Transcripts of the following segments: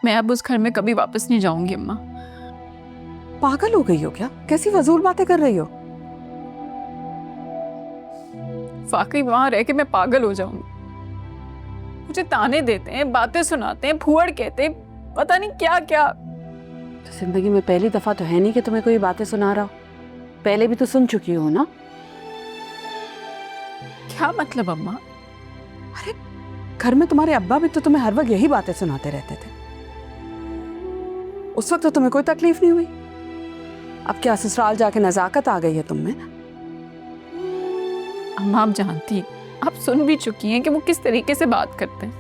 मैं अब उस घर में कभी वापस नहीं जाऊंगी अम्मा। पागल हो गई हो क्या? कैसी फजूल बातें कर रही हो? वाकई वहां रह के मैं पागल हो जाऊंगी। मुझे ताने देते हैं, बातें सुनाते हैं, फूहड़ कहते हैं, पता नहीं क्या क्या। जिंदगी में पहली दफा तो है नहीं कि तुम्हें कोई बातें सुना रहा हो। पहले भी तो सुन चुकी हो ना। क्या मतलब अम्मा? अरे घर में तुम्हारे अब्बा भी तो तुम्हें हर वक्त यही बातें सुनाते रहते थे। उस वक्त तो तुम्हें कोई तकलीफ नहीं हुई। अब क्या ससुराल जाके नजाकत आ गई है तुम में? अम्मा आप जानती, आप सुन भी चुकी हैं कि वो किस तरीके से बात करते हैं।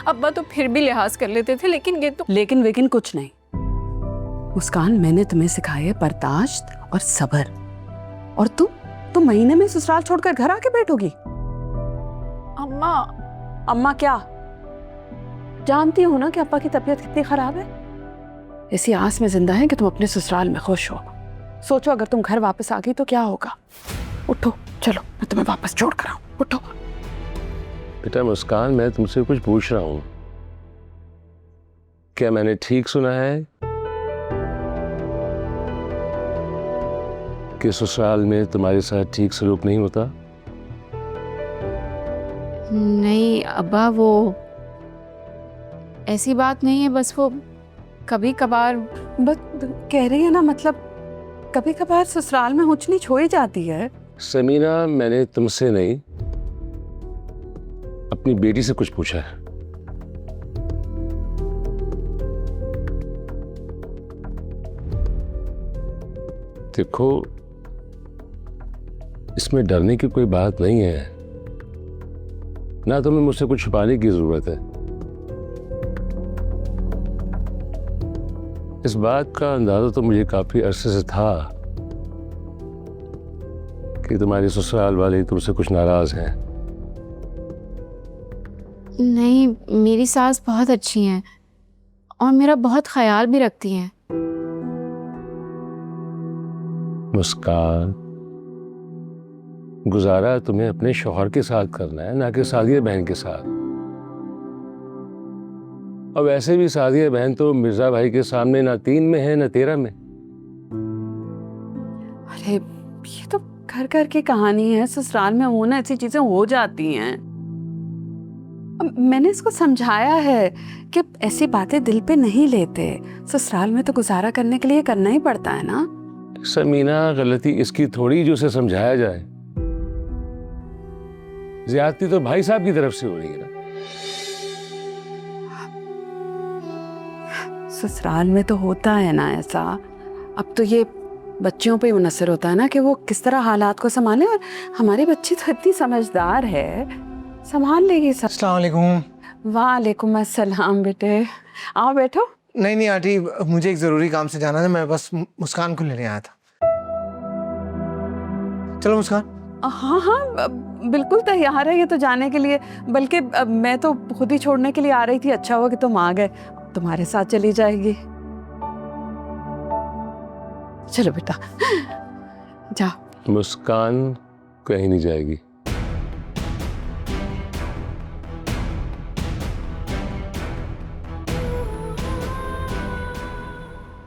अब्बा तो फिर भी लिहाज कर लेते थे, लेकिन ये तो लेकिन कुछ नहीं। मुस्कान, मैंने तुम्हें सिखाया है बर्दाश्त और सब्र। और तुम महीने में ससुराल छोड़कर घर आके बैठोगी? अम्मा। अम्मा क्या? जानती हो ना कि अब्बा की तबीयत कितनी खराब है। इसी आस में जिंदा है कि तुम अपने ससुराल में खुश हो। सोचो अगर तुम घर वापस आ गई तो क्या होगा। उठो, चलो मैं तुम्हें वापस छोड़ कर आऊं। उठो। बेटा मुस्कान, मैं तुमसे कुछ पूछ रहा हूं। क्या मैंने ठीक सुना है कि ससुराल में तुम्हारे साथ ठीक सलूक नहीं होता? नहीं अब्बा, वो ऐसी बात नहीं है, बस वो कभी कभार। बस कह रही है ना, मतलब कभी कभार ससुराल में ऊंच नीच हो ही जाती है। समीना, मैंने तुमसे नहीं, अपनी बेटी से कुछ पूछा है। देखो, इसमें डरने की कोई बात नहीं है, ना तुम्हें मुझसे कुछ छुपाने की जरूरत है। इस बात का अंदाजा तो मुझे काफी अरसे से था कि तुम्हारे ससुराल वाले तुमसे कुछ नाराज हैं। नहीं, मेरी सास बहुत अच्छी हैं और मेरा बहुत ख्याल भी रखती हैं। मुस्कान, गुजारा तुम्हें अपने शौहर के साथ करना है, ना कि सादिया बहन के साथ। और वैसे भी सादिया बहन तो मिर्जा भाई के सामने ना 3 में है ना 13 में। अरे ये तो घर घर की कहानी है। ससुराल में होना ऐसी चीजें हो जाती हैं। मैंने इसको समझाया है कि ऐसी बातें दिल पे नहीं लेते। ससुराल में तो गुजारा करने के लिए करना ही पड़ता है ना। समीना, गलती इसकी थोड़ी जो उसे समझाया जाए। ज्यादती तो भाई साहब की तरफ से हो रही है ना। ससुराल में तो होता है ना ऐसा। अब तो ये बच्चियों पे मुनसर होता है ना कि वो किस तरह हालात को संभालें। और हमारी बच्ची तो इतनी समझदार है, संभाल लेगी सब। अस्सलाम वालेकुम। वालेकुम अस्सलाम। बेटे आओ बैठो। नहीं आंटी, मुझे एक ज़रूरी काम से जाना था। मैं बस मुस्कान को लेने आया था। चलो मुस्कान। हाँ, बिल्कुल तैयार है ये तो जाने के लिए। बल्कि मैं तो खुद ही छोड़ने के लिए आ रही थी। अच्छा हुआ कि तुम आ गए। तुम्हारे साथ चली जाएगी। चलो बेटा जाओ। मुस्कान कहीं नहीं जाएगी।